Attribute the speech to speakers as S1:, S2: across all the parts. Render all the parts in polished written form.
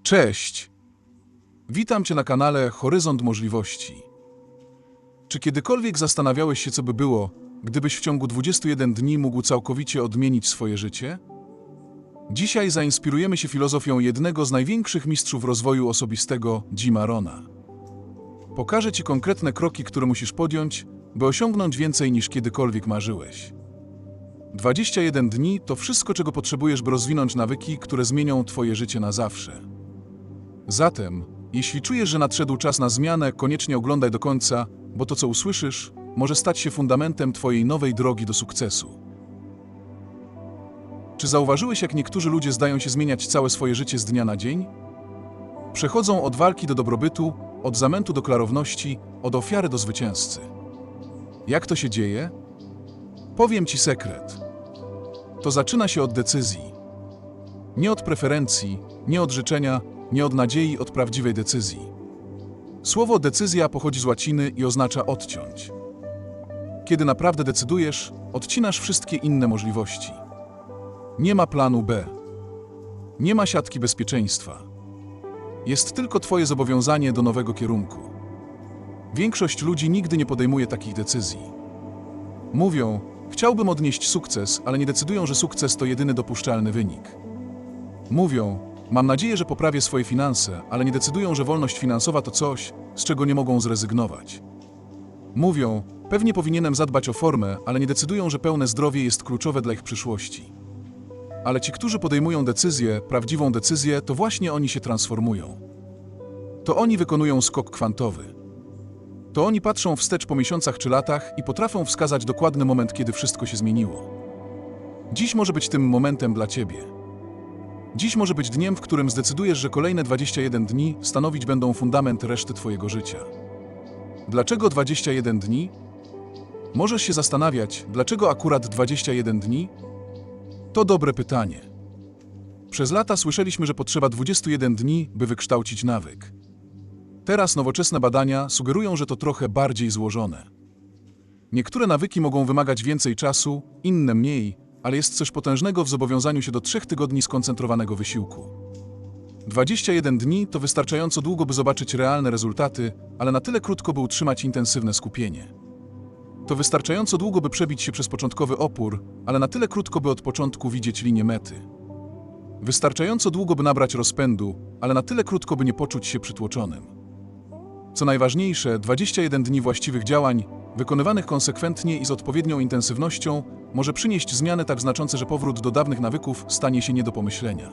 S1: Cześć! Witam Cię na kanale Horyzont Możliwości. Czy kiedykolwiek zastanawiałeś się, co by było, gdybyś w ciągu 21 dni mógł całkowicie odmienić swoje życie? Dzisiaj zainspirujemy się filozofią jednego z największych mistrzów rozwoju osobistego, Jima Rohna. Pokażę Ci konkretne kroki, które musisz podjąć, by osiągnąć więcej niż kiedykolwiek marzyłeś. 21 dni to wszystko, czego potrzebujesz, by rozwinąć nawyki, które zmienią Twoje życie na zawsze. Zatem, jeśli czujesz, że nadszedł czas na zmianę, koniecznie oglądaj do końca, bo to, co usłyszysz, może stać się fundamentem Twojej nowej drogi do sukcesu. Czy zauważyłeś, jak niektórzy ludzie zdają się zmieniać całe swoje życie z dnia na dzień? Przechodzą od walki do dobrobytu, od zamętu do klarowności, od ofiary do zwycięzcy. Jak to się dzieje? Powiem Ci sekret. To zaczyna się od decyzji. Nie od preferencji, nie od życzenia, nie od nadziei, od prawdziwej decyzji. Słowo decyzja pochodzi z łaciny i oznacza odciąć. Kiedy naprawdę decydujesz, odcinasz wszystkie inne możliwości. Nie ma planu B. Nie ma siatki bezpieczeństwa. Jest tylko Twoje zobowiązanie do nowego kierunku. Większość ludzi nigdy nie podejmuje takich decyzji. Mówią, chciałbym odnieść sukces, ale nie decydują, że sukces to jedyny dopuszczalny wynik. Mówią, mam nadzieję, że poprawię swoje finanse, ale nie decydują, że wolność finansowa to coś, z czego nie mogą zrezygnować. Mówią, pewnie powinienem zadbać o formę, ale nie decydują, że pełne zdrowie jest kluczowe dla ich przyszłości. Ale ci, którzy podejmują decyzję, prawdziwą decyzję, to właśnie oni się transformują. To oni wykonują skok kwantowy. To oni patrzą wstecz po miesiącach czy latach i potrafią wskazać dokładny moment, kiedy wszystko się zmieniło. Dziś może być tym momentem dla Ciebie. Dziś może być dniem, w którym zdecydujesz, że kolejne 21 dni stanowić będą fundament reszty Twojego życia. Dlaczego 21 dni? Możesz się zastanawiać, dlaczego akurat 21 dni? To dobre pytanie. Przez lata słyszeliśmy, że potrzeba 21 dni, by wykształcić nawyk. Teraz nowoczesne badania sugerują, że to trochę bardziej złożone. Niektóre nawyki mogą wymagać więcej czasu, inne mniej, ale jest coś potężnego w zobowiązaniu się do 3 tygodni skoncentrowanego wysiłku. 21 dni to wystarczająco długo, by zobaczyć realne rezultaty, ale na tyle krótko, by utrzymać intensywne skupienie. To wystarczająco długo, by przebić się przez początkowy opór, ale na tyle krótko, by od początku widzieć linię mety. Wystarczająco długo, by nabrać rozpędu, ale na tyle krótko, by nie poczuć się przytłoczonym. Co najważniejsze, 21 dni właściwych działań, wykonywanych konsekwentnie i z odpowiednią intensywnością, może przynieść zmiany tak znaczące, że powrót do dawnych nawyków stanie się nie do pomyślenia.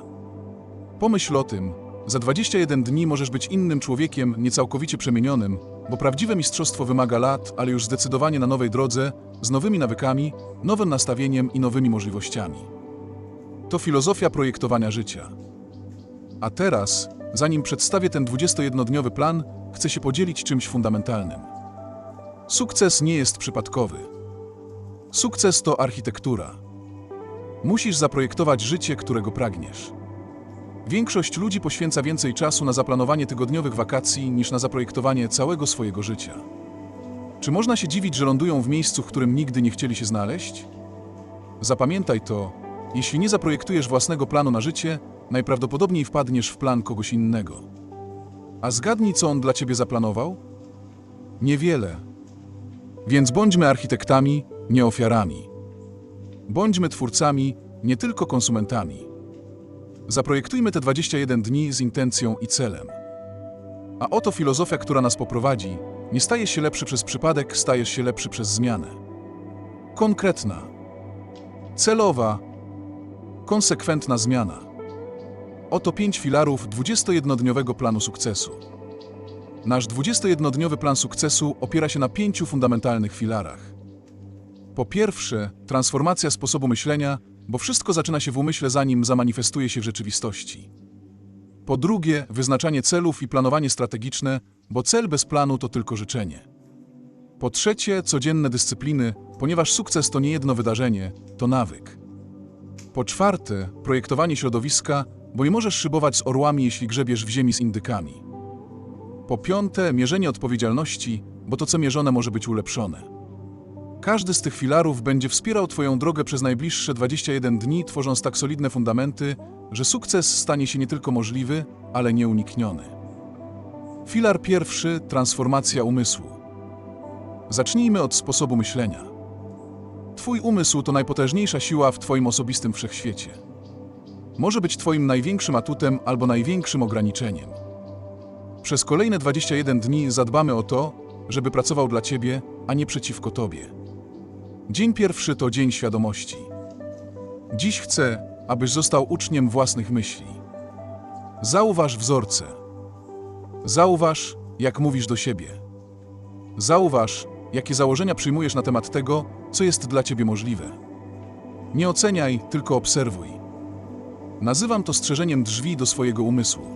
S1: Pomyśl o tym, za 21 dni możesz być innym człowiekiem, niecałkowicie przemienionym, bo prawdziwe mistrzostwo wymaga lat, ale już zdecydowanie na nowej drodze, z nowymi nawykami, nowym nastawieniem i nowymi możliwościami. To filozofia projektowania życia. A teraz, zanim przedstawię ten 21-dniowy plan, chcę się podzielić czymś fundamentalnym. Sukces nie jest przypadkowy. Sukces to architektura. Musisz zaprojektować życie, którego pragniesz. Większość ludzi poświęca więcej czasu na zaplanowanie tygodniowych wakacji niż na zaprojektowanie całego swojego życia. Czy można się dziwić, że lądują w miejscu, w którym nigdy nie chcieli się znaleźć? Zapamiętaj to, jeśli nie zaprojektujesz własnego planu na życie, najprawdopodobniej wpadniesz w plan kogoś innego. A zgadnij, co on dla Ciebie zaplanował? Niewiele. Więc bądźmy architektami, nie ofiarami. Bądźmy twórcami, nie tylko konsumentami. Zaprojektujmy te 21 dni z intencją i celem. A oto filozofia, która nas poprowadzi. Nie stajesz się lepszy przez przypadek, stajesz się lepszy przez zmianę. Konkretna, celowa, konsekwentna zmiana. Oto 5 filarów 21-dniowego planu sukcesu. Nasz 21-dniowy plan sukcesu opiera się na 5 fundamentalnych filarach. Po pierwsze, transformacja sposobu myślenia, bo wszystko zaczyna się w umyśle, zanim zamanifestuje się w rzeczywistości. Po drugie, wyznaczanie celów i planowanie strategiczne, bo cel bez planu to tylko życzenie. Po trzecie, codzienne dyscypliny, ponieważ sukces to nie jedno wydarzenie, to nawyk. Po czwarte, projektowanie środowiska, bo nie możesz szybować z orłami, jeśli grzebiesz w ziemi z indykami. Po piąte, mierzenie odpowiedzialności, bo to, co mierzone, może być ulepszone. Każdy z tych filarów będzie wspierał Twoją drogę przez najbliższe 21 dni, tworząc tak solidne fundamenty, że sukces stanie się nie tylko możliwy, ale nieunikniony. Filar pierwszy – transformacja umysłu. Zacznijmy od sposobu myślenia. Twój umysł to najpotężniejsza siła w Twoim osobistym wszechświecie. Może być Twoim największym atutem albo największym ograniczeniem. Przez kolejne 21 dni zadbamy o to, żeby pracował dla Ciebie, a nie przeciwko Tobie. Dzień pierwszy to dzień świadomości. Dziś chcę, abyś został uczniem własnych myśli. Zauważ wzorce. Zauważ, jak mówisz do siebie. Zauważ, jakie założenia przyjmujesz na temat tego, co jest dla Ciebie możliwe. Nie oceniaj, tylko obserwuj. Nazywam to strzeżeniem drzwi do swojego umysłu.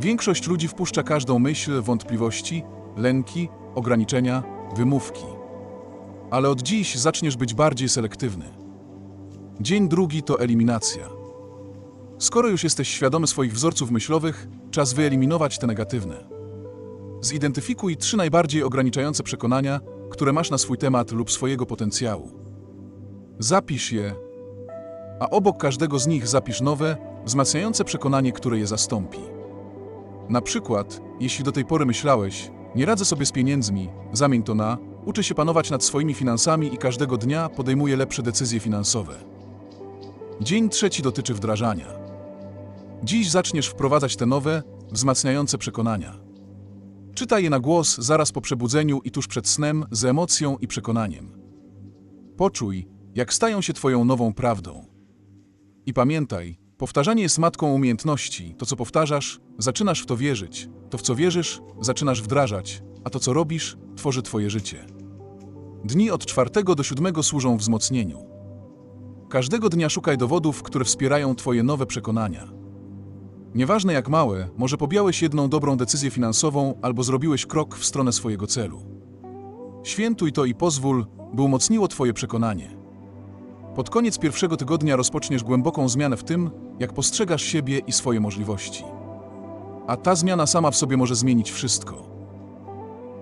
S1: Większość ludzi wpuszcza każdą myśl, wątpliwości, lęki, ograniczenia, wymówki. Ale od dziś zaczniesz być bardziej selektywny. Dzień drugi to eliminacja. Skoro już jesteś świadomy swoich wzorców myślowych, czas wyeliminować te negatywne. Zidentyfikuj 3 najbardziej ograniczające przekonania, które masz na swój temat lub swojego potencjału. Zapisz je, a obok każdego z nich zapisz nowe, wzmacniające przekonanie, które je zastąpi. Na przykład, jeśli do tej pory myślałeś, nie radzę sobie z pieniędzmi, zamień to na uczę się panować nad swoimi finansami i każdego dnia podejmuję lepsze decyzje finansowe. Dzień trzeci dotyczy wdrażania. Dziś zaczniesz wprowadzać te nowe, wzmacniające przekonania. Czytaj je na głos zaraz po przebudzeniu i tuż przed snem z emocją i przekonaniem. Poczuj, jak stają się Twoją nową prawdą. I pamiętaj, powtarzanie jest matką umiejętności. To, co powtarzasz, zaczynasz w to wierzyć. To, w co wierzysz, zaczynasz wdrażać, a to, co robisz, tworzy Twoje życie. Dni od 4 do 7 służą wzmocnieniu. Każdego dnia szukaj dowodów, które wspierają Twoje nowe przekonania. Nieważne jak małe, może podjąłeś jedną dobrą decyzję finansową albo zrobiłeś krok w stronę swojego celu. Świętuj to i pozwól, by umocniło Twoje przekonanie. Pod koniec pierwszego tygodnia rozpoczniesz głęboką zmianę w tym, jak postrzegasz siebie i swoje możliwości. A ta zmiana sama w sobie może zmienić wszystko.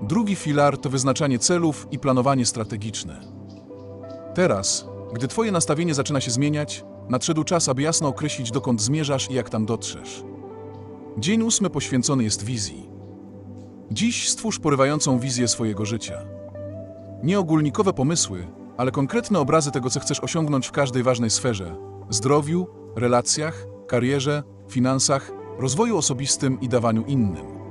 S1: Drugi filar to wyznaczanie celów i planowanie strategiczne. Teraz, gdy Twoje nastawienie zaczyna się zmieniać, nadszedł czas, aby jasno określić, dokąd zmierzasz i jak tam dotrzesz. Dzień 8 poświęcony jest wizji. Dziś stwórz porywającą wizję swojego życia. Nie ogólnikowe pomysły, ale konkretne obrazy tego, co chcesz osiągnąć w każdej ważnej sferze: zdrowiu, relacjach, karierze, finansach, rozwoju osobistym i dawaniu innym.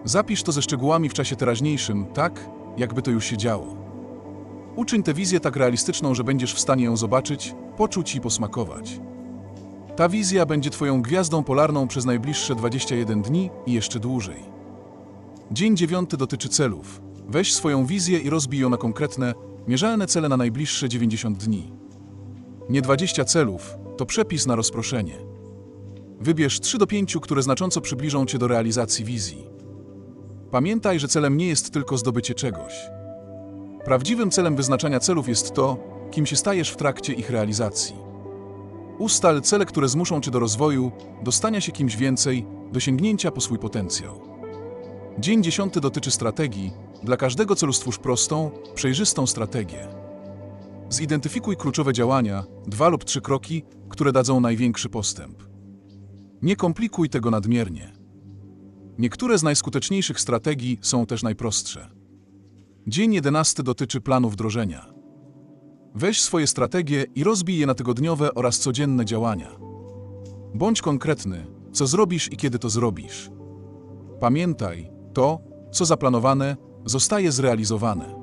S1: Zapisz to ze szczegółami w czasie teraźniejszym, tak, jakby to już się działo. Uczyń tę wizję tak realistyczną, że będziesz w stanie ją zobaczyć, poczuć i posmakować. Ta wizja będzie Twoją gwiazdą polarną przez najbliższe 21 dni i jeszcze dłużej. Dzień 9 dotyczy celów. Weź swoją wizję i rozbij ją na konkretne, mierzalne cele na najbliższe 90 dni. Nie 20 celów, to przepis na rozproszenie. Wybierz 3 do 5, które znacząco przybliżą Cię do realizacji wizji. Pamiętaj, że celem nie jest tylko zdobycie czegoś. Prawdziwym celem wyznaczania celów jest to, kim się stajesz w trakcie ich realizacji. Ustal cele, które zmuszą Cię do rozwoju, do stania się kimś więcej, do sięgnięcia po swój potencjał. Dzień 10 dotyczy strategii. Dla każdego celu stwórz prostą, przejrzystą strategię. Zidentyfikuj kluczowe działania, 2 lub 3 kroki, które dadzą największy postęp. Nie komplikuj tego nadmiernie. Niektóre z najskuteczniejszych strategii są też najprostsze. Dzień 11 dotyczy planu wdrożenia. Weź swoje strategie i rozbij je na tygodniowe oraz codzienne działania. Bądź konkretny, co zrobisz i kiedy to zrobisz. Pamiętaj, to, co zaplanowane, zostaje zrealizowane.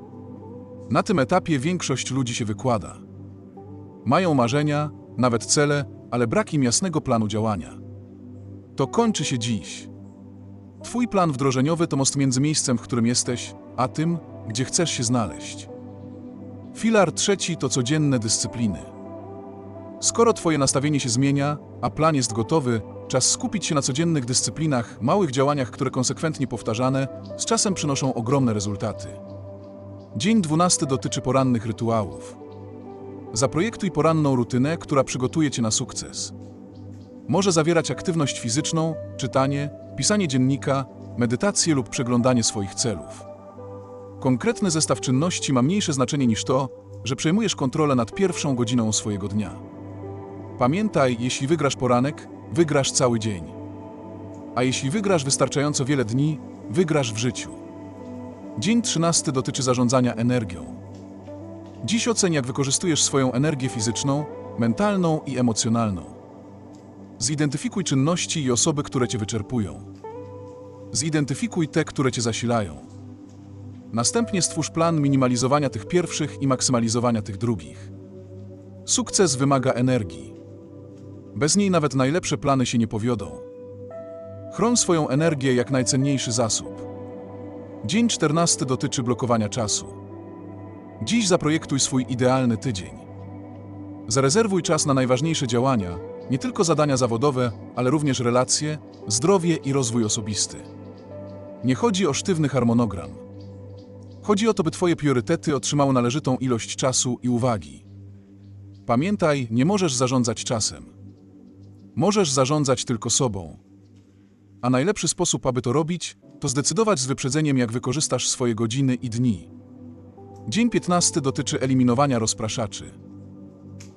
S1: Na tym etapie większość ludzi się wykłada. Mają marzenia, nawet cele, ale brak im jasnego planu działania. To kończy się dziś. Twój plan wdrożeniowy to most między miejscem, w którym jesteś, a tym, gdzie chcesz się znaleźć. Filar trzeci to codzienne dyscypliny. Skoro Twoje nastawienie się zmienia, a plan jest gotowy, czas skupić się na codziennych dyscyplinach, małych działaniach, które konsekwentnie powtarzane, z czasem przynoszą ogromne rezultaty. Dzień 12 dotyczy porannych rytuałów. Zaprojektuj poranną rutynę, która przygotuje Cię na sukces. Może zawierać aktywność fizyczną, czytanie, pisanie dziennika, medytację lub przeglądanie swoich celów. Konkretny zestaw czynności ma mniejsze znaczenie niż to, że przejmujesz kontrolę nad pierwszą godziną swojego dnia. Pamiętaj, jeśli wygrasz poranek, wygrasz cały dzień. A jeśli wygrasz wystarczająco wiele dni, wygrasz w życiu. Dzień 13 dotyczy zarządzania energią. Dziś oceń, jak wykorzystujesz swoją energię fizyczną, mentalną i emocjonalną. Zidentyfikuj czynności i osoby, które cię wyczerpują. Zidentyfikuj te, które cię zasilają. Następnie stwórz plan minimalizowania tych pierwszych i maksymalizowania tych drugich. Sukces wymaga energii. Bez niej nawet najlepsze plany się nie powiodą. Chroń swoją energię jak najcenniejszy zasób. Dzień 14 dotyczy blokowania czasu. Dziś zaprojektuj swój idealny tydzień. Zarezerwuj czas na najważniejsze działania, nie tylko zadania zawodowe, ale również relacje, zdrowie i rozwój osobisty. Nie chodzi o sztywny harmonogram. Chodzi o to, by twoje priorytety otrzymały należytą ilość czasu i uwagi. Pamiętaj, nie możesz zarządzać czasem. Możesz zarządzać tylko sobą. A najlepszy sposób, aby to robić, to zdecydować z wyprzedzeniem, jak wykorzystasz swoje godziny i dni. Dzień 15 dotyczy eliminowania rozpraszaczy.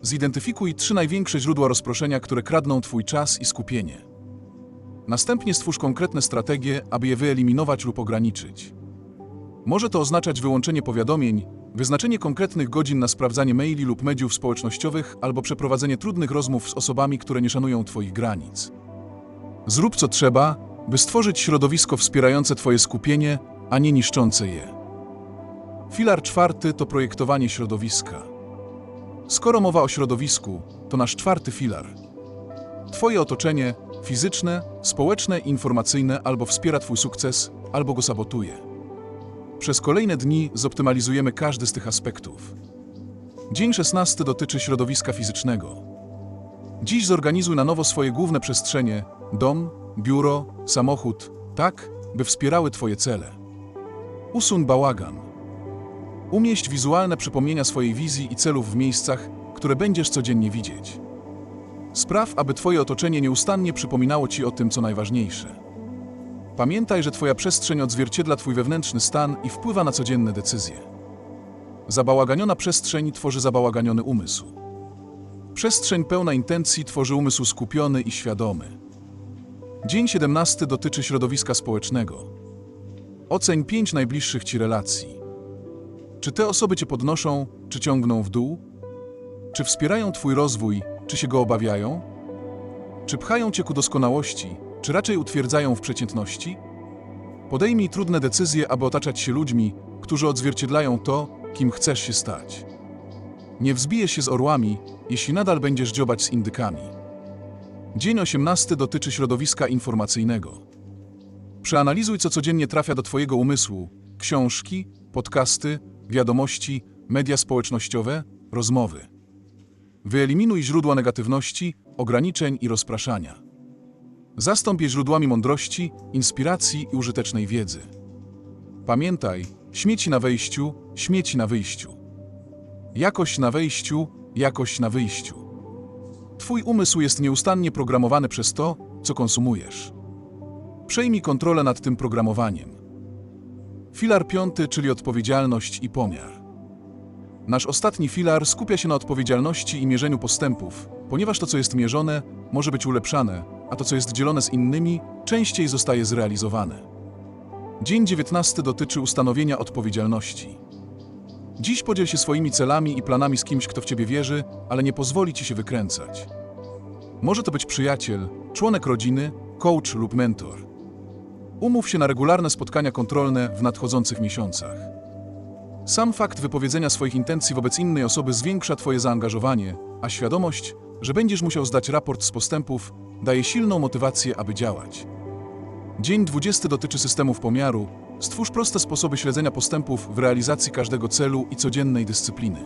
S1: Zidentyfikuj 3 największe źródła rozproszenia, które kradną twój czas i skupienie. Następnie stwórz konkretne strategie, aby je wyeliminować lub ograniczyć. Może to oznaczać wyłączenie powiadomień, wyznaczenie konkretnych godzin na sprawdzanie maili lub mediów społecznościowych albo przeprowadzenie trudnych rozmów z osobami, które nie szanują twoich granic. Zrób co trzeba, by stworzyć środowisko wspierające twoje skupienie, a nie niszczące je. Filar 4 to projektowanie środowiska. Skoro mowa o środowisku, to nasz 4 filar. Twoje otoczenie, fizyczne, społeczne i informacyjne, albo wspiera twój sukces, albo go sabotuje. Przez kolejne dni zoptymalizujemy każdy z tych aspektów. Dzień 16 dotyczy środowiska fizycznego. Dziś zorganizuj na nowo swoje główne przestrzenie, dom, biuro, samochód, tak, by wspierały twoje cele. Usuń bałagan. Umieść wizualne przypomnienia swojej wizji i celów w miejscach, które będziesz codziennie widzieć. Spraw, aby twoje otoczenie nieustannie przypominało ci o tym, co najważniejsze. Pamiętaj, że twoja przestrzeń odzwierciedla twój wewnętrzny stan i wpływa na codzienne decyzje. Zabałaganiona przestrzeń tworzy zabałaganiony umysł. Przestrzeń pełna intencji tworzy umysł skupiony i świadomy. Dzień 17 dotyczy środowiska społecznego. Oceń 5 najbliższych ci relacji. Czy te osoby cię podnoszą, czy ciągną w dół? Czy wspierają twój rozwój, czy się go obawiają? Czy pchają cię ku doskonałości, czy raczej utwierdzają w przeciętności? Podejmij trudne decyzje, aby otaczać się ludźmi, którzy odzwierciedlają to, kim chcesz się stać. Nie wzbijesz się z orłami, jeśli nadal będziesz dziobać z indykami. Dzień 18 dotyczy środowiska informacyjnego. Przeanalizuj, co codziennie trafia do twojego umysłu: książki, podcasty, wiadomości, media społecznościowe, rozmowy. Wyeliminuj źródła negatywności, ograniczeń i rozpraszania. Zastąp je źródłami mądrości, inspiracji i użytecznej wiedzy. Pamiętaj, śmieci na wejściu, śmieci na wyjściu. Jakość na wejściu, jakość na wyjściu. Twój umysł jest nieustannie programowany przez to, co konsumujesz. Przejmij kontrolę nad tym programowaniem. Filar 5, czyli odpowiedzialność i pomiar. Nasz ostatni filar skupia się na odpowiedzialności i mierzeniu postępów, ponieważ to, co jest mierzone, może być ulepszane, a to, co jest dzielone z innymi, częściej zostaje zrealizowane. Dzień 19 dotyczy ustanowienia odpowiedzialności. Dziś podziel się swoimi celami i planami z kimś, kto w ciebie wierzy, ale nie pozwoli ci się wykręcać. Może to być przyjaciel, członek rodziny, coach lub mentor. Umów się na regularne spotkania kontrolne w nadchodzących miesiącach. Sam fakt wypowiedzenia swoich intencji wobec innej osoby zwiększa twoje zaangażowanie, a świadomość, że będziesz musiał zdać raport z postępów, daje silną motywację, aby działać. Dzień 20 dotyczy systemów pomiaru. Stwórz proste sposoby śledzenia postępów w realizacji każdego celu i codziennej dyscypliny.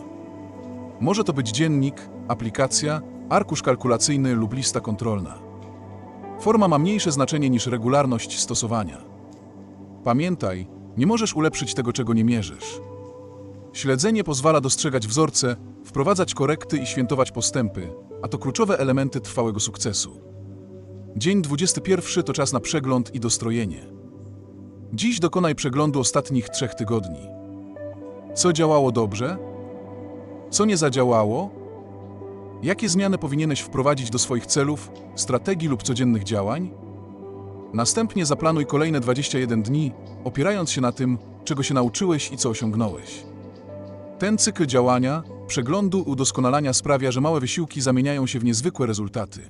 S1: Może to być dziennik, aplikacja, arkusz kalkulacyjny lub lista kontrolna. Forma ma mniejsze znaczenie niż regularność stosowania. Pamiętaj, nie możesz ulepszyć tego, czego nie mierzysz. Śledzenie pozwala dostrzegać wzorce, wprowadzać korekty i świętować postępy, a to kluczowe elementy trwałego sukcesu. Dzień 21 to czas na przegląd i dostrojenie. Dziś dokonaj przeglądu ostatnich 3 tygodni. Co działało dobrze? Co nie zadziałało? Jakie zmiany powinieneś wprowadzić do swoich celów, strategii lub codziennych działań? Następnie zaplanuj kolejne 21 dni, opierając się na tym, czego się nauczyłeś i co osiągnąłeś. Ten cykl działania, przeglądu i udoskonalania sprawia, że małe wysiłki zamieniają się w niezwykłe rezultaty.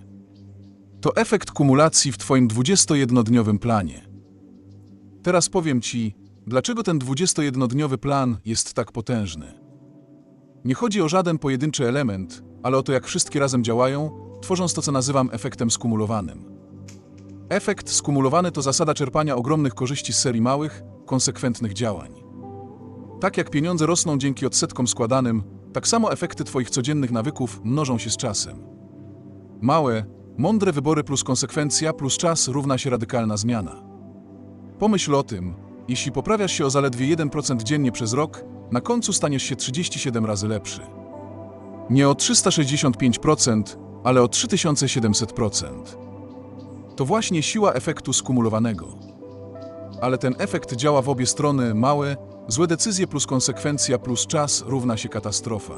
S1: To efekt kumulacji w Twoim 21-dniowym planie. Teraz powiem Ci, dlaczego ten 21-dniowy plan jest tak potężny. Nie chodzi o żaden pojedynczy element, ale o to, jak wszystkie razem działają, tworząc to, co nazywam efektem skumulowanym. Efekt skumulowany to zasada czerpania ogromnych korzyści z serii małych, konsekwentnych działań. Tak jak pieniądze rosną dzięki odsetkom składanym, tak samo efekty Twoich codziennych nawyków mnożą się z czasem. Małe, mądre wybory plus konsekwencja plus czas równa się radykalna zmiana. Pomyśl o tym, jeśli poprawiasz się o zaledwie 1% dziennie przez rok, na końcu staniesz się 37 razy lepszy. Nie o 365%, ale o 3700%. To właśnie siła efektu skumulowanego. Ale ten efekt działa w obie strony: małe, złe decyzje plus konsekwencja plus czas równa się katastrofa.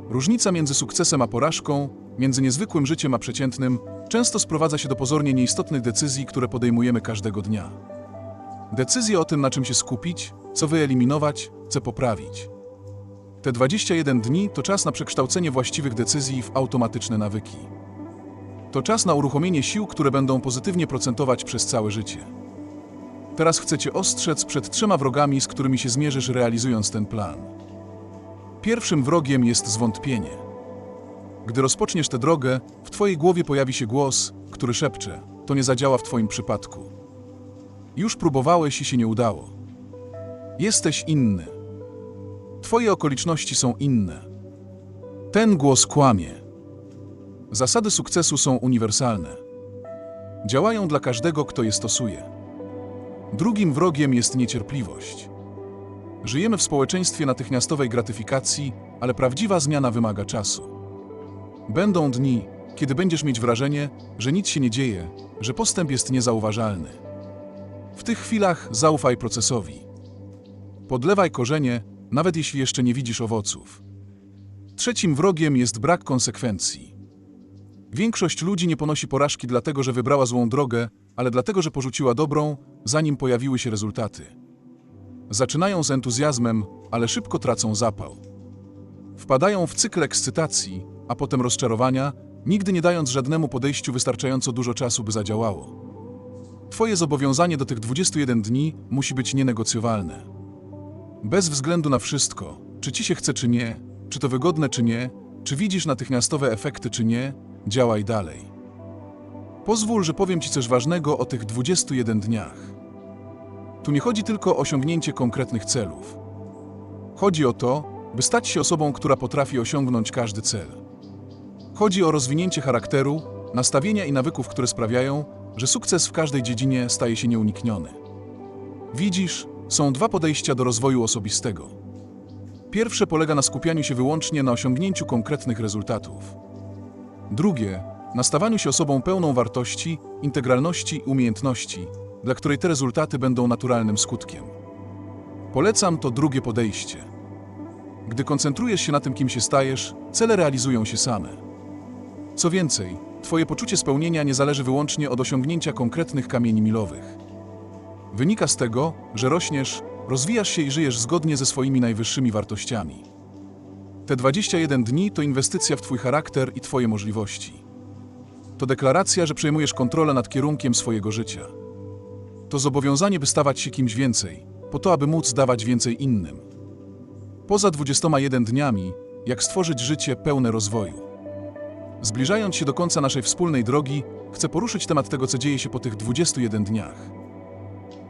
S1: Różnica między sukcesem a porażką, między niezwykłym życiem a przeciętnym, często sprowadza się do pozornie nieistotnych decyzji, które podejmujemy każdego dnia. Decyzje o tym, na czym się skupić, co wyeliminować, co poprawić. Te 21 dni to czas na przekształcenie właściwych decyzji w automatyczne nawyki. To czas na uruchomienie sił, które będą pozytywnie procentować przez całe życie. Teraz chcę Cię ostrzec przed 3 wrogami, z którymi się zmierzysz, realizując ten plan. Pierwszym wrogiem jest zwątpienie. Gdy rozpoczniesz tę drogę, w Twojej głowie pojawi się głos, który szepcze: to nie zadziała w Twoim przypadku. Już próbowałeś i się nie udało. Jesteś inny. Twoje okoliczności są inne. Ten głos kłamie. Zasady sukcesu są uniwersalne. Działają dla każdego, kto je stosuje. Drugim wrogiem jest niecierpliwość. Żyjemy w społeczeństwie natychmiastowej gratyfikacji, ale prawdziwa zmiana wymaga czasu. Będą dni, kiedy będziesz mieć wrażenie, że nic się nie dzieje, że postęp jest niezauważalny. W tych chwilach zaufaj procesowi. Podlewaj korzenie, nawet jeśli jeszcze nie widzisz owoców. Trzecim wrogiem jest brak konsekwencji. Większość ludzi nie ponosi porażki dlatego, że wybrała złą drogę, ale dlatego, że porzuciła dobrą, zanim pojawiły się rezultaty. Zaczynają z entuzjazmem, ale szybko tracą zapał. Wpadają w cykl ekscytacji, a potem rozczarowania, nigdy nie dając żadnemu podejściu wystarczająco dużo czasu, by zadziałało. Twoje zobowiązanie do tych 21 dni musi być nienegocjowalne. Bez względu na wszystko, czy Ci się chce czy nie, czy to wygodne czy nie, czy widzisz natychmiastowe efekty czy nie, działaj dalej. Pozwól, że powiem Ci coś ważnego o tych 21 dniach. Tu nie chodzi tylko o osiągnięcie konkretnych celów. Chodzi o to, by stać się osobą, która potrafi osiągnąć każdy cel. Chodzi o rozwinięcie charakteru, nastawienia i nawyków, które sprawiają, że sukces w każdej dziedzinie staje się nieunikniony. Widzisz, są 2 podejścia do rozwoju osobistego. Pierwsze polega na skupianiu się wyłącznie na osiągnięciu konkretnych rezultatów. Drugie, na stawaniu się osobą pełną wartości, integralności i umiejętności, dla której te rezultaty będą naturalnym skutkiem. Polecam to drugie podejście. Gdy koncentrujesz się na tym, kim się stajesz, cele realizują się same. Co więcej, Twoje poczucie spełnienia nie zależy wyłącznie od osiągnięcia konkretnych kamieni milowych. Wynika z tego, że rośniesz, rozwijasz się i żyjesz zgodnie ze swoimi najwyższymi wartościami. Te 21 dni to inwestycja w Twój charakter i Twoje możliwości. To deklaracja, że przejmujesz kontrolę nad kierunkiem swojego życia. To zobowiązanie, by stawać się kimś więcej, po to, aby móc dawać więcej innym. Poza 21 dniami, jak stworzyć życie pełne rozwoju. Zbliżając się do końca naszej wspólnej drogi, chcę poruszyć temat tego, co dzieje się po tych 21 dniach.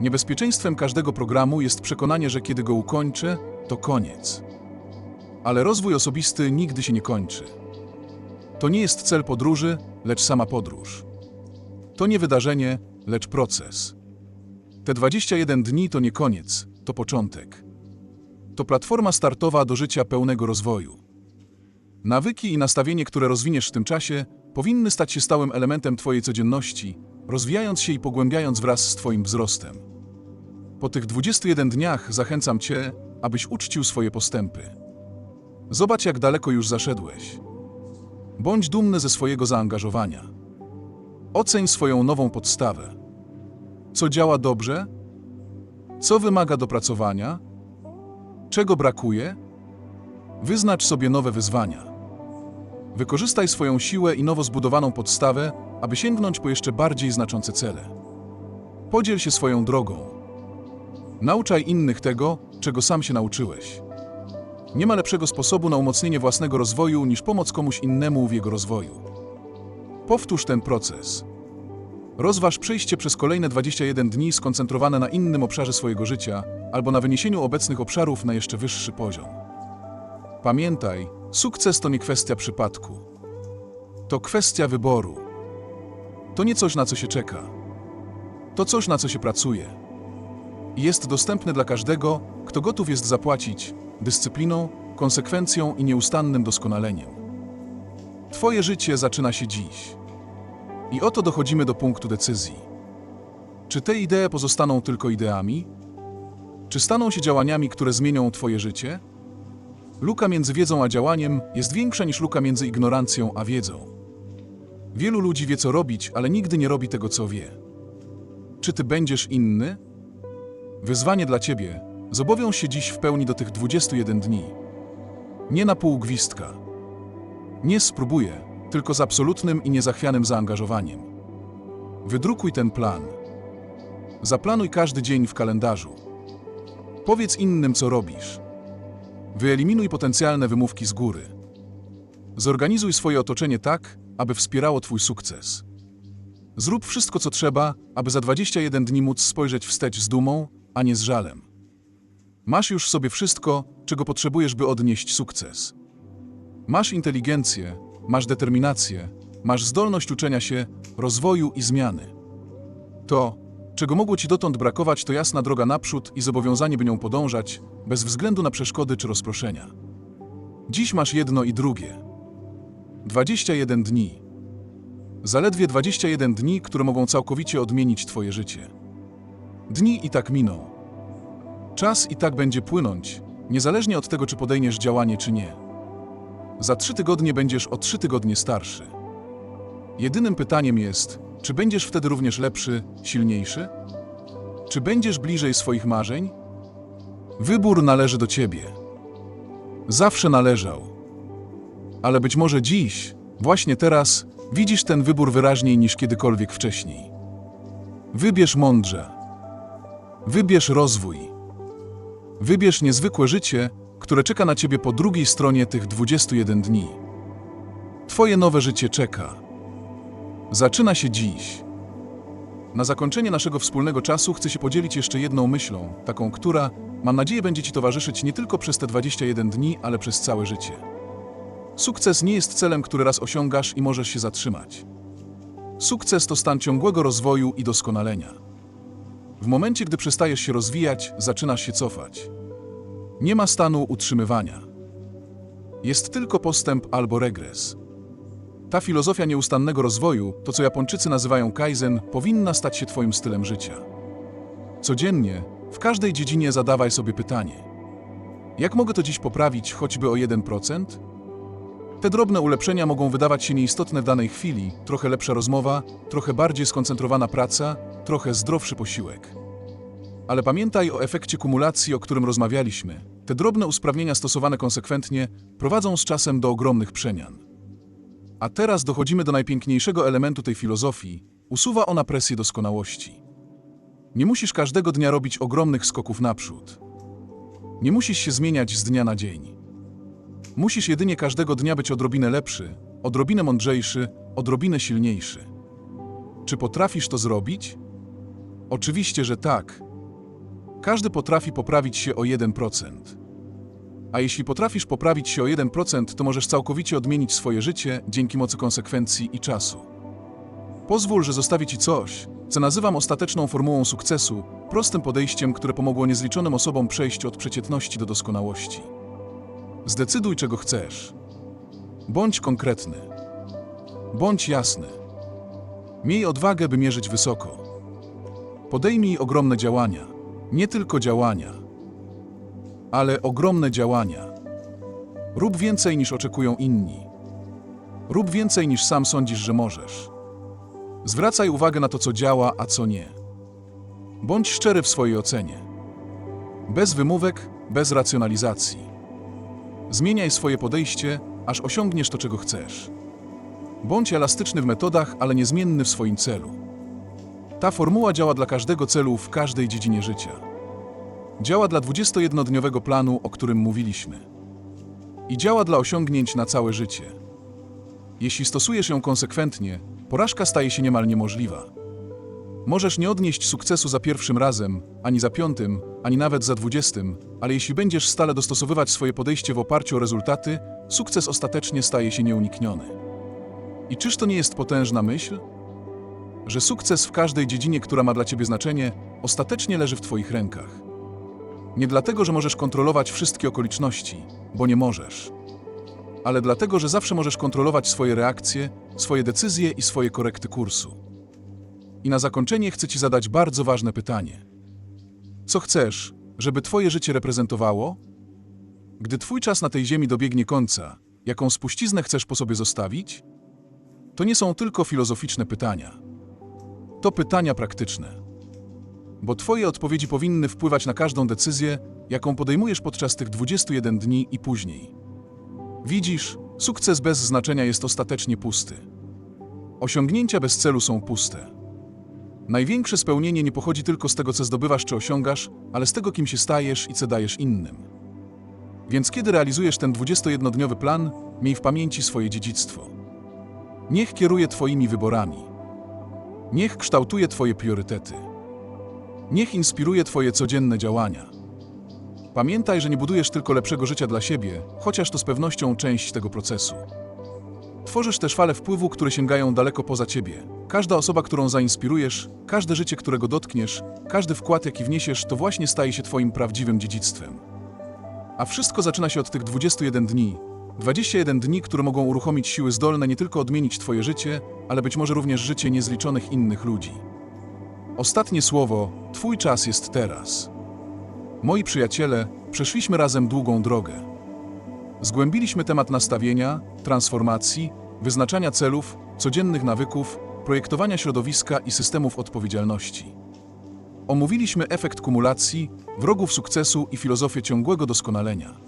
S1: Niebezpieczeństwem każdego programu jest przekonanie, że kiedy go ukończę, to koniec. Ale rozwój osobisty nigdy się nie kończy. To nie jest cel podróży, lecz sama podróż. To nie wydarzenie, lecz proces. Te 21 dni to nie koniec, to początek. To platforma startowa do życia pełnego rozwoju. Nawyki i nastawienie, które rozwiniesz w tym czasie, powinny stać się stałym elementem Twojej codzienności, rozwijając się i pogłębiając wraz z Twoim wzrostem. Po tych 21 dniach zachęcam Cię, abyś uczcił swoje postępy. Zobacz, jak daleko już zaszedłeś. Bądź dumny ze swojego zaangażowania. Oceń swoją nową podstawę. Co działa dobrze? Co wymaga dopracowania? Czego brakuje? Wyznacz sobie nowe wyzwania. Wykorzystaj swoją siłę i nowo zbudowaną podstawę, aby sięgnąć po jeszcze bardziej znaczące cele. Podziel się swoją drogą. Nauczaj innych tego, czego sam się nauczyłeś. Nie ma lepszego sposobu na umocnienie własnego rozwoju niż pomoc komuś innemu w jego rozwoju. Powtórz ten proces. Rozważ przejście przez kolejne 21 dni skoncentrowane na innym obszarze swojego życia albo na wyniesieniu obecnych obszarów na jeszcze wyższy poziom. Pamiętaj, sukces to nie kwestia przypadku. To kwestia wyboru. To nie coś, na co się czeka. To coś, na co się pracuje. I jest dostępne dla każdego, kto gotów jest zapłacić dyscypliną, konsekwencją i nieustannym doskonaleniem. Twoje życie zaczyna się dziś. I oto dochodzimy do punktu decyzji. Czy te idee pozostaną tylko ideami? Czy staną się działaniami, które zmienią Twoje życie? Luka między wiedzą a działaniem jest większa niż luka między ignorancją a wiedzą. Wielu ludzi wie, co robić, ale nigdy nie robi tego, co wie. Czy Ty będziesz inny? Wyzwanie dla Ciebie. Zobowiąż się dziś w pełni do tych 21 dni. Nie na pół gwizdka. Nie spróbuję, tylko z absolutnym i niezachwianym zaangażowaniem. Wydrukuj ten plan. Zaplanuj każdy dzień w kalendarzu. Powiedz innym, co robisz. Wyeliminuj potencjalne wymówki z góry. Zorganizuj swoje otoczenie tak, aby wspierało Twój sukces. Zrób wszystko, co trzeba, aby za 21 dni móc spojrzeć wstecz z dumą, a nie z żalem. Masz już w sobie wszystko, czego potrzebujesz, by odnieść sukces. Masz inteligencję, masz determinację, masz zdolność uczenia się, rozwoju i zmiany. To, czego mogło Ci dotąd brakować, to jasna droga naprzód i zobowiązanie, by nią podążać, bez względu na przeszkody czy rozproszenia. Dziś masz jedno i drugie. 21 dni. Zaledwie 21 dni, które mogą całkowicie odmienić Twoje życie. Dni i tak miną. Czas i tak będzie płynąć, niezależnie od tego, czy podejmiesz działanie, czy nie. Za 3 tygodnie będziesz o 3 tygodnie starszy. Jedynym pytaniem jest, czy będziesz wtedy również lepszy, silniejszy? Czy będziesz bliżej swoich marzeń? Wybór należy do Ciebie. Zawsze należał. Ale być może dziś, właśnie teraz, widzisz ten wybór wyraźniej niż kiedykolwiek wcześniej. Wybierz mądrze. Wybierz rozwój. Wybierz niezwykłe życie, które czeka na Ciebie po drugiej stronie tych 21 dni. Twoje nowe życie czeka. Zaczyna się dziś. Na zakończenie naszego wspólnego czasu chcę się podzielić jeszcze jedną myślą, taką, która, mam nadzieję, będzie Ci towarzyszyć nie tylko przez te 21 dni, ale przez całe życie. Sukces nie jest celem, który raz osiągasz i możesz się zatrzymać. Sukces to stan ciągłego rozwoju i doskonalenia. W momencie, gdy przestajesz się rozwijać, zaczynasz się cofać. Nie ma stanu utrzymywania. Jest tylko postęp albo regres. Ta filozofia nieustannego rozwoju, to co Japończycy nazywają kaizen, powinna stać się Twoim stylem życia. Codziennie, w każdej dziedzinie zadawaj sobie pytanie: jak mogę to dziś poprawić choćby o 1%? Te drobne ulepszenia mogą wydawać się nieistotne w danej chwili, trochę lepsza rozmowa, trochę bardziej skoncentrowana praca, trochę zdrowszy posiłek. Ale pamiętaj o efekcie kumulacji, o którym rozmawialiśmy. Te drobne usprawnienia stosowane konsekwentnie prowadzą z czasem do ogromnych przemian. A teraz dochodzimy do najpiękniejszego elementu tej filozofii. Usuwa ona presję doskonałości. Nie musisz każdego dnia robić ogromnych skoków naprzód. Nie musisz się zmieniać z dnia na dzień. Musisz jedynie każdego dnia być odrobinę lepszy, odrobinę mądrzejszy, odrobinę silniejszy. Czy potrafisz to zrobić? Oczywiście, że tak. Każdy potrafi poprawić się o 1%. A jeśli potrafisz poprawić się o 1%, to możesz całkowicie odmienić swoje życie dzięki mocy konsekwencji i czasu. Pozwól, że zostawię Ci coś, co nazywam ostateczną formułą sukcesu, prostym podejściem, które pomogło niezliczonym osobom przejść od przeciętności do doskonałości. Zdecyduj, czego chcesz. Bądź konkretny. Bądź jasny. Miej odwagę, by mierzyć wysoko. Podejmij ogromne działania, nie tylko działania. ale ogromne działania. Rób więcej niż oczekują inni. Rób więcej niż sam sądzisz, że możesz. Zwracaj uwagę na to, co działa, a co nie. Bądź szczery w swojej ocenie. Bez wymówek, bez racjonalizacji. Zmieniaj swoje podejście, aż osiągniesz to, czego chcesz. Bądź elastyczny w metodach, ale niezmienny w swoim celu. Ta formuła działa dla każdego celu w każdej dziedzinie życia. Działa dla 21-dniowego planu, o którym mówiliśmy. I działa dla osiągnięć na całe życie. Jeśli stosujesz ją konsekwentnie, porażka staje się niemal niemożliwa. Możesz nie odnieść sukcesu za pierwszym razem, ani za 5, ani nawet za 20, ale jeśli będziesz stale dostosowywać swoje podejście w oparciu o rezultaty, sukces ostatecznie staje się nieunikniony. I czyż to nie jest potężna myśl? Że sukces w każdej dziedzinie, która ma dla ciebie znaczenie, ostatecznie leży w twoich rękach. Nie dlatego, że możesz kontrolować wszystkie okoliczności, bo nie możesz. Ale dlatego, że zawsze możesz kontrolować swoje reakcje, swoje decyzje i swoje korekty kursu. I na zakończenie chcę ci zadać bardzo ważne pytanie. Co chcesz, żeby twoje życie reprezentowało? Gdy twój czas na tej ziemi dobiegnie końca, jaką spuściznę chcesz po sobie zostawić? To nie są tylko filozoficzne pytania. To pytania praktyczne. Bo twoje odpowiedzi powinny wpływać na każdą decyzję, jaką podejmujesz podczas tych 21 dni i później. Widzisz, sukces bez znaczenia jest ostatecznie pusty. Osiągnięcia bez celu są puste. Największe spełnienie nie pochodzi tylko z tego, co zdobywasz czy osiągasz, ale z tego, kim się stajesz i co dajesz innym. Więc kiedy realizujesz ten 21-dniowy plan, miej w pamięci swoje dziedzictwo. Niech kieruje twoimi wyborami. Niech kształtuje twoje priorytety. Niech inspiruje twoje codzienne działania. Pamiętaj, że nie budujesz tylko lepszego życia dla siebie, chociaż to z pewnością część tego procesu. Tworzysz też fale wpływu, które sięgają daleko poza ciebie. Każda osoba, którą zainspirujesz, każde życie, którego dotkniesz, każdy wkład, jaki wniesiesz, to właśnie staje się twoim prawdziwym dziedzictwem. A wszystko zaczyna się od tych 21 dni. 21 dni, które mogą uruchomić siły zdolne nie tylko odmienić twoje życie, ale być może również życie niezliczonych innych ludzi. Ostatnie słowo, twój czas jest teraz. Moi przyjaciele, przeszliśmy razem długą drogę. Zgłębiliśmy temat nastawienia, transformacji, wyznaczania celów, codziennych nawyków, projektowania środowiska i systemów odpowiedzialności. Omówiliśmy efekt kumulacji, wrogów sukcesu i filozofię ciągłego doskonalenia.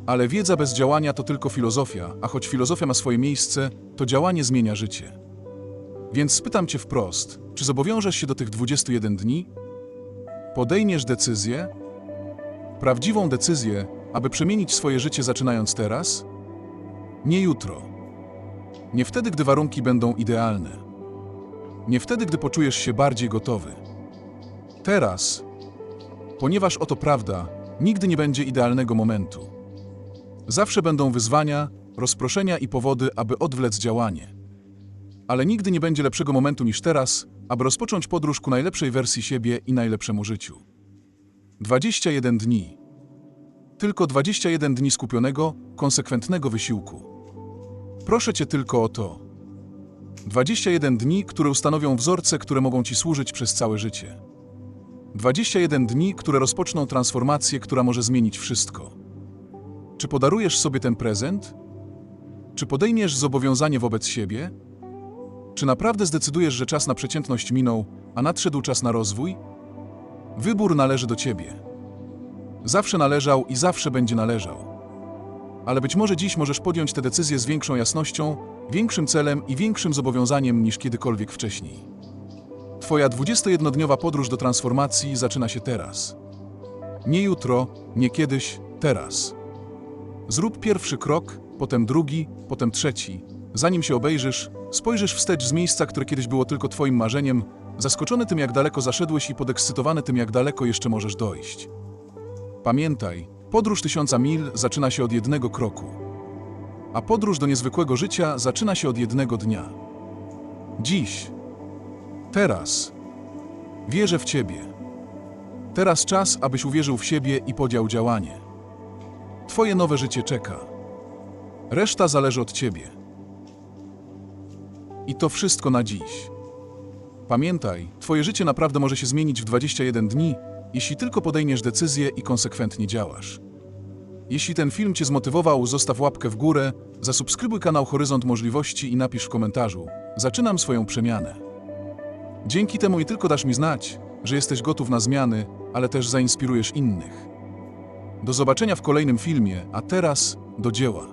S1: Ale wiedza bez działania to tylko filozofia, a choć filozofia ma swoje miejsce, to działanie zmienia życie. Więc spytam cię wprost, czy zobowiążesz się do tych 21 dni? Podejmiesz decyzję? Prawdziwą decyzję, aby przemienić swoje życie zaczynając teraz? Nie jutro. Nie wtedy, gdy warunki będą idealne. Nie wtedy, gdy poczujesz się bardziej gotowy. Teraz, ponieważ oto prawda, nigdy nie będzie idealnego momentu. Zawsze będą wyzwania, rozproszenia i powody, aby odwlec działanie. Ale nigdy nie będzie lepszego momentu niż teraz, aby rozpocząć podróż ku najlepszej wersji siebie i najlepszemu życiu. 21 dni. Tylko 21 dni skupionego, konsekwentnego wysiłku. Proszę cię tylko o to. 21 dni, które ustanowią wzorce, które mogą ci służyć przez całe życie. 21 dni, które rozpoczną transformację, która może zmienić wszystko. Czy podarujesz sobie ten prezent? Czy podejmiesz zobowiązanie wobec siebie? Czy naprawdę zdecydujesz, że czas na przeciętność minął, a nadszedł czas na rozwój? Wybór należy do ciebie. Zawsze należał i zawsze będzie należał. Ale być może dziś możesz podjąć tę decyzję z większą jasnością, większym celem i większym zobowiązaniem niż kiedykolwiek wcześniej. Twoja 21-dniowa podróż do transformacji zaczyna się teraz. Nie jutro, nie kiedyś, teraz. Zrób pierwszy krok, potem drugi, potem trzeci. Zanim się obejrzysz, spojrzysz wstecz z miejsca, które kiedyś było tylko twoim marzeniem, zaskoczony tym, jak daleko zaszedłeś i podekscytowany tym, jak daleko jeszcze możesz dojść. Pamiętaj, podróż 1000 mil zaczyna się od jednego kroku. A podróż do niezwykłego życia zaczyna się od jednego dnia. Dziś. Teraz. Wierzę w ciebie. Teraz czas, abyś uwierzył w siebie i podjął działanie. Twoje nowe życie czeka. Reszta zależy od ciebie. I to wszystko na dziś. Pamiętaj, twoje życie naprawdę może się zmienić w 21 dni, jeśli tylko podejmiesz decyzję i konsekwentnie działasz. Jeśli ten film Cię zmotywował, zostaw łapkę w górę, zasubskrybuj kanał Horyzont Możliwości i napisz w komentarzu: zaczynam swoją przemianę. Dzięki temu nie tylko dasz mi znać, że jesteś gotów na zmiany, ale też zainspirujesz innych. Do zobaczenia w kolejnym filmie, a teraz do dzieła.